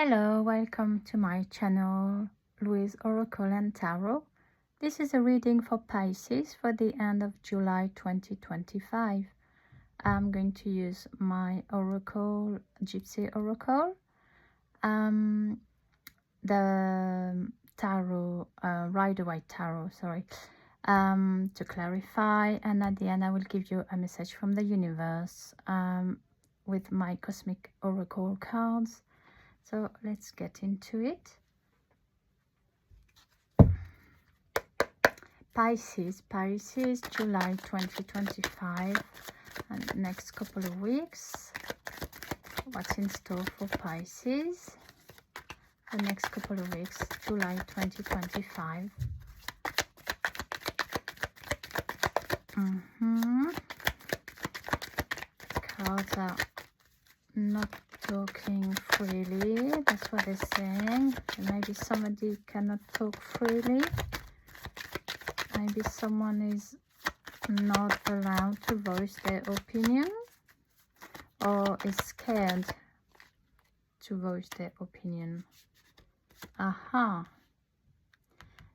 Hello, welcome to my channel, Louise Oracle and Tarot. This is a reading for Pisces for the end of July 2025. I'm going to use my Oracle, Gypsy Oracle, the Tarot, Rider-Waite Tarot, sorry, to clarify. And at the end, I will give you a message from the universe with my Cosmic Oracle cards. So let's get into it. Pisces, July 2025, and next couple of weeks. What's in store for Pisces? The next couple of weeks, July 2025. Cards are not talking freely, that's what they're saying. Maybe somebody cannot talk freely. Maybe someone is not allowed to voice their opinion or is scared to voice their opinion. Aha.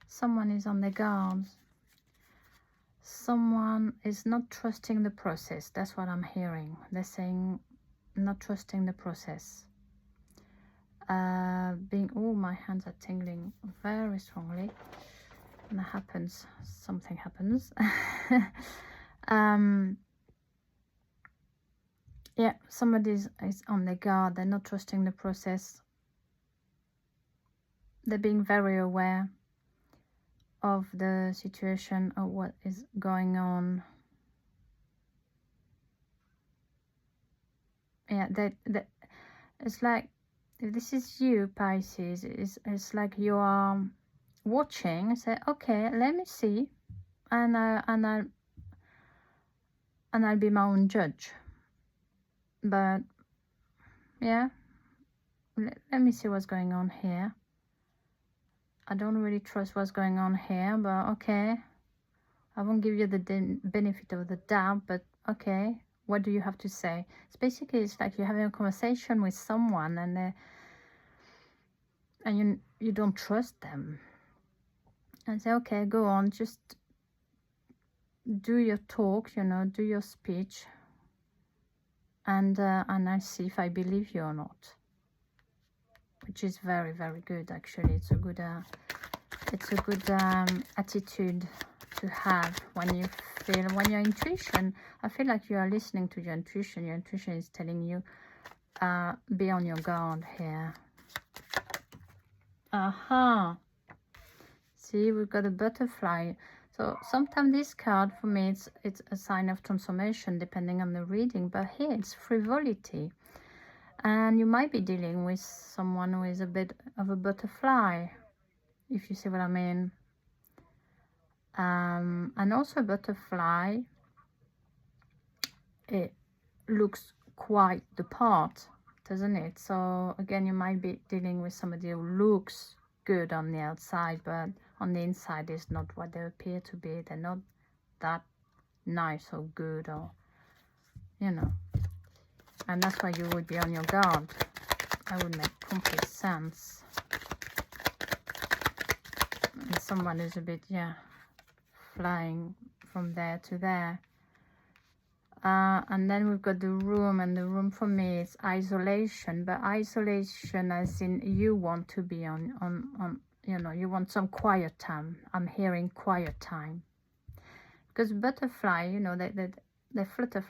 Someone is on their guard. Someone is not trusting the process. That's what I'm hearing. They're saying not trusting the process. Oh, my hands are tingling very strongly. When that happens, something happens. Yeah, somebody is on their guard. They're not trusting the process. They're being very aware of the situation, of what is going on. Yeah, that it's like, if this is you, Pisces, it's like you are watching and say, okay, let me see, and I'll be my own judge. But yeah, let me see what's going on here. I don't really trust what's going on here, but okay, I won't give you the benefit of the doubt, but okay, what do you have to say? It's basically, it's like you're having a conversation with someone and you don't trust them, and say, okay, go on, just do your talk, you know, do your speech, and I see if I believe you or not, which is very, very good. Actually, it's a good attitude to have when you feel, when your intuition, I feel like you are listening to your intuition. Your intuition is telling you, be on your guard here. Aha. See, we've got a butterfly. So sometimes this card, for me, it's a sign of transformation, depending on the reading. But here, it's frivolity. And you might be dealing with someone who is a bit of a butterfly, if you see what I mean. And also a butterfly, it looks quite the part, doesn't it? So again, you might be dealing with somebody who looks good on the outside, but on the inside is not what they appear to be. They're not that nice or good, or, you know. And that's why you would be on your guard. That would make complete sense. And someone is a bit, yeah, flying from there to there. And then we've got the room, and the room for me is isolation, but isolation as in you want to be on you know, you want some quiet time. I'm hearing quiet time, because butterfly, you know, they flutter.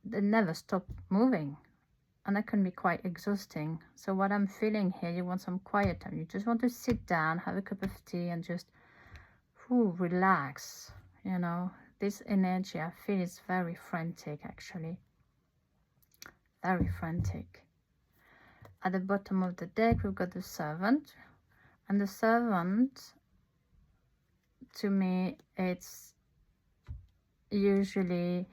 They never stop moving, and that can be quite exhausting. So what I'm feeling here, you want some quiet time. You just want to sit down, have a cup of tea, and just relax, you know. This energy, I feel, is very frantic, actually. Very frantic. At the bottom of the deck, we've got the servant. And the servant, to me, it's usually,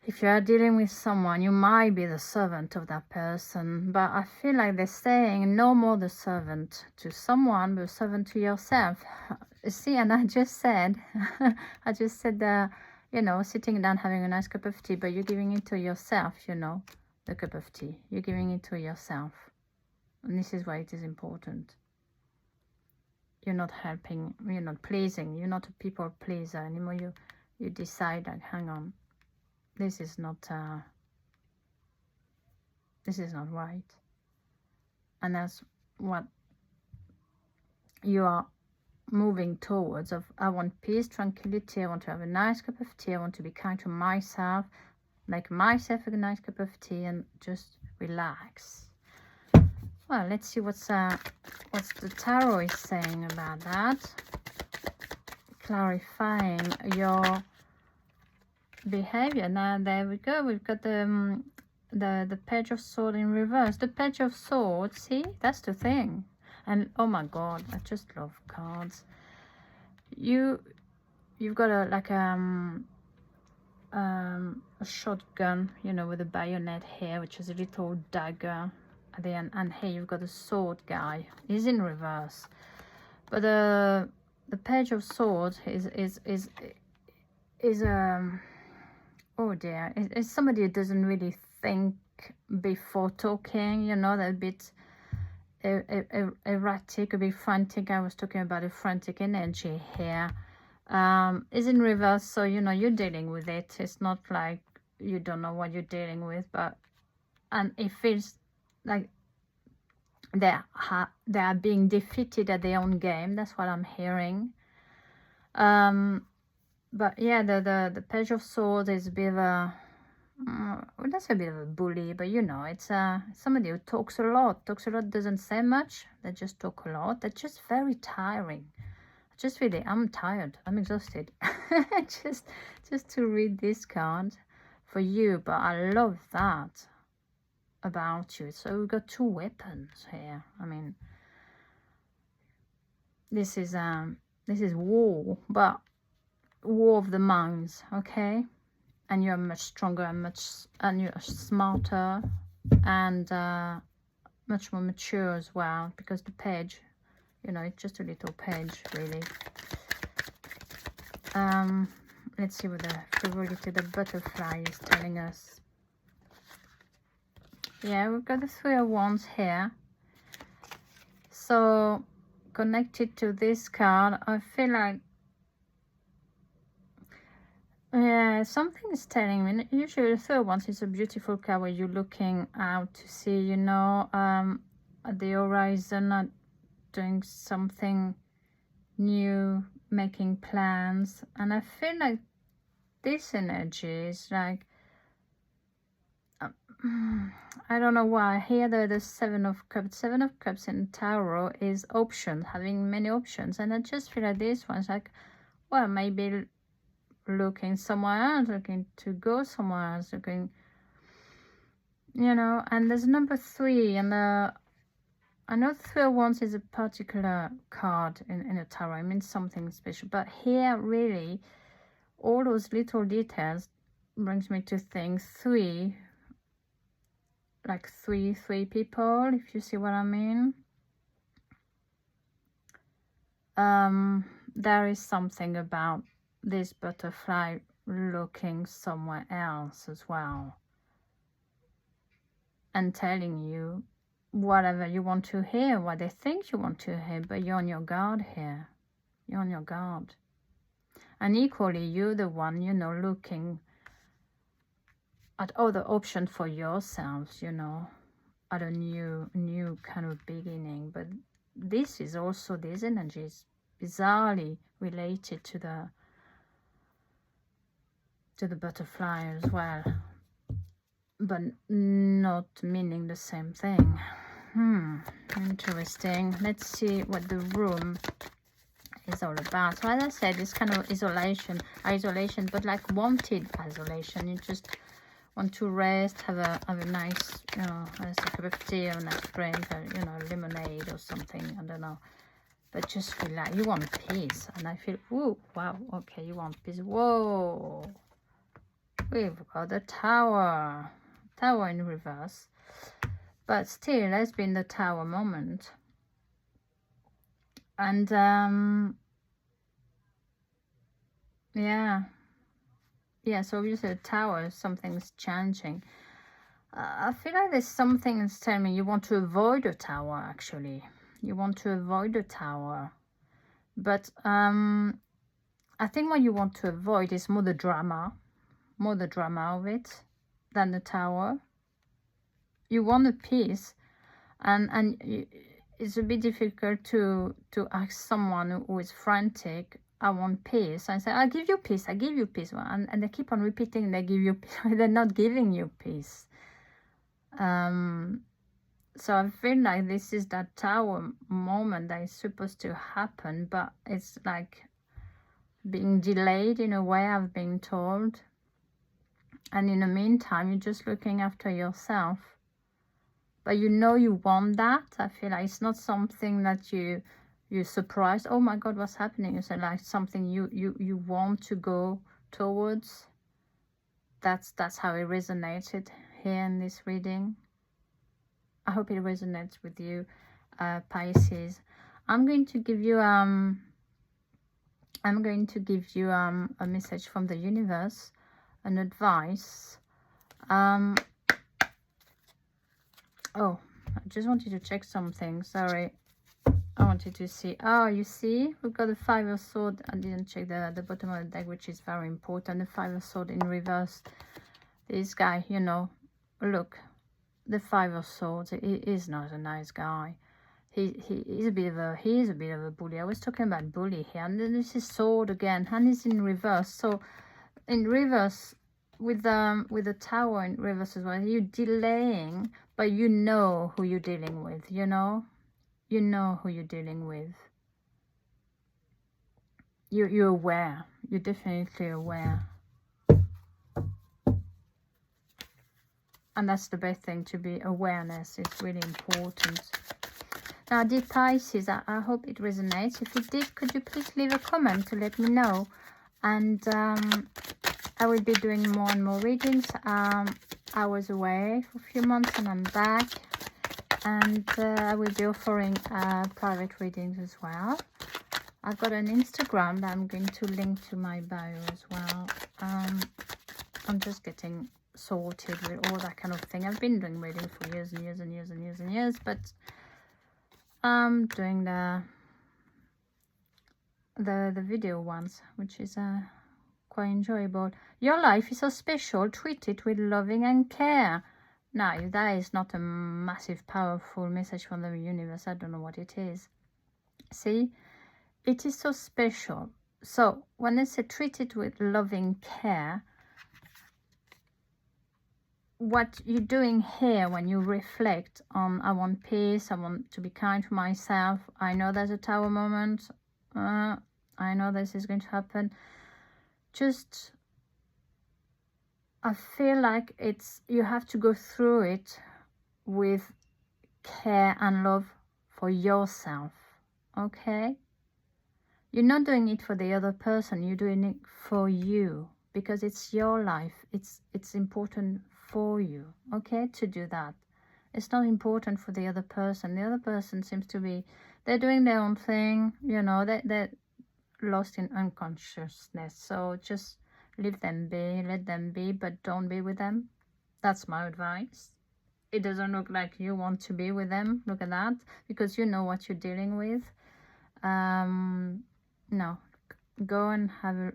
if you are dealing with someone, you might be the servant of that person. But I feel like they're saying no more the servant to someone, but servant to yourself. See, and I just said, you know, sitting down, having a nice cup of tea, but you're giving it to yourself, you know, the cup of tea. You're giving it to yourself. And this is why it is important. You're not helping, you're not pleasing, you're not a people pleaser anymore. You decide, like, hang on, this is not right. And that's what you are moving towards. Of, I want peace, tranquility, I want to have a nice cup of tea, I want to be kind to myself, make myself a nice cup of tea, and just relax. Well, let's see what's the tarot is saying about that, clarifying your behavior. Now there we go, we've got the Page of Swords in reverse. The Page of Swords, see, that's the thing. And oh my god, I just love cards. You've got a shotgun, you know, with a bayonet here, which is a little dagger at the end, and here you've got a sword guy. He's in reverse, but the Page of Swords is oh dear, it's somebody who doesn't really think before talking, you know, that a bit erratic, a bit frantic. I was talking about a frantic energy here. Is in reverse, so you know you're dealing with it. It's not like you don't know what you're dealing with, but and it feels like they are being defeated at their own game. That's what I'm hearing. But yeah, the Page of Swords is a bit of a well, that's a bit of a bully, but you know, it's somebody who talks a lot, doesn't say much. They just talk a lot. They're just very tiring. Just really, I'm tired, I'm exhausted. just to read this card for you, but I love that about you. So we've got two weapons here. I mean, this is war, but war of the minds, okay? And you're much stronger and you're smarter and much more mature as well, because the page, you know, it's just a little page, really. Let's see what the frivolity, the butterfly is telling us. Yeah, we've got the Three of Wands here. So, connected to this card, I feel like, yeah, something is telling me. Usually the Three of Wands is a beautiful card where you're looking out to see, you know, at the horizon, doing something new, making plans. And I feel like this energy is like, I don't know why. Here the Seven of Cups. Seven of Cups in Tarot is options, having many options. And I just feel like this one's like, well, maybe looking somewhere else, looking to go somewhere else, looking, you know. And there's number 3, and I know Three of Wands is a particular card in a tarot. It means something special. But here, really, all those little details brings me to think 3, like three people, if you see what I mean. There is something about this butterfly looking somewhere else as well, and telling you whatever you want to hear, what they think you want to hear, but you're on your guard here. You're on your guard. And equally, you're the one, you know, looking at other options for yourselves, you know, at a new kind of beginning. But this is also, these energies bizarrely related to the butterfly as well, but not meaning the same thing. Interesting. Let's see what the room is all about. So as I said, it's kind of isolation, but like wanted isolation. You just want to rest, have a nice, you know, a cup of tea, or a nice drink, or, you know, lemonade or something, I don't know. But just relax. You want peace. And I feel, ooh, wow, okay, you want peace. Whoa. We've got the Tower. Tower in reverse. But still, there's been the Tower moment. And, yeah. Yeah, so obviously the Tower, something's changing. I feel like there's something that's telling me you want to avoid a tower, actually. You want to avoid a tower. But I think what you want to avoid is more the drama of it than the tower. You want a peace, and it's a bit difficult to ask someone who is frantic, I want peace. I say, I give you peace, I give you peace. And they keep on repeating, they give you peace. They're not giving you peace. So I feel like this is that tower moment that is supposed to happen, but it's like being delayed in a way, I've been told. And in the meantime, you're just looking after yourself. But you know you want that. I feel like it's not something that you're surprised. Oh my God, what's happening? It's like something you want to go towards. That's how it resonated here in this reading. I hope it resonates with you, Pisces. I'm going to give you a message from the universe, an advice. Oh, I just wanted to check something. Sorry, I wanted to see. Oh, you see, we've got the Five of Swords. I didn't check the bottom of the deck, which is very important. The Five of Swords in reverse. This guy, you know, look, the Five of Swords. He is not a nice guy. He's a bit of a bully. I was talking about bully here, and then this is sword again, and it's in reverse. So in reverse, with the tower in reverse as well, you're delaying, but you know who you're dealing with. You know who you're dealing with. You're aware. You're definitely aware. And that's the best thing, to be awareness. It's really important. Now, dear Pisces, I hope it resonates. If it did, could you please leave a comment to let me know? And I will be doing more and more readings. I was away for a few months and I'm back. And I will be offering private readings as well. I've got an Instagram that I'm going to link to my bio as well. I'm just getting sorted with all that kind of thing. I've been doing reading for years and years and years and years and years, but I'm doing the video ones, which is quite enjoyable. Your life is so special. Treat it with loving and care. Now, if that is not a massive, powerful message from the universe, I don't know what it is. See, it is so special. So when I say treat it with loving care, what you're doing here when you reflect on, I want peace, I want to be kind to myself, I know there's a tower moment, I know this is going to happen, just, I feel like you have to go through it with care and love for yourself, okay? You're not doing it for the other person, you're doing it for you, because it's your life, it's important for you, okay, to do that. It's not important for the other person. The other person seems to be, they're doing their own thing, you know, they're lost in unconsciousness. So just leave them be, let them be, but don't be with them. That's my advice. It doesn't look like you want to be with them. Look at that, because you know what you're dealing with. No, go and have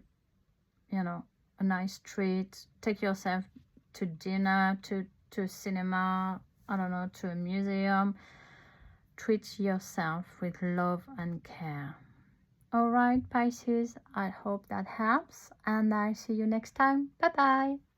a nice treat. Take yourself to dinner, to cinema, I don't know, to a museum. Treat yourself with love and care. All right, Pisces, I hope that helps, and I see you next time. Bye bye.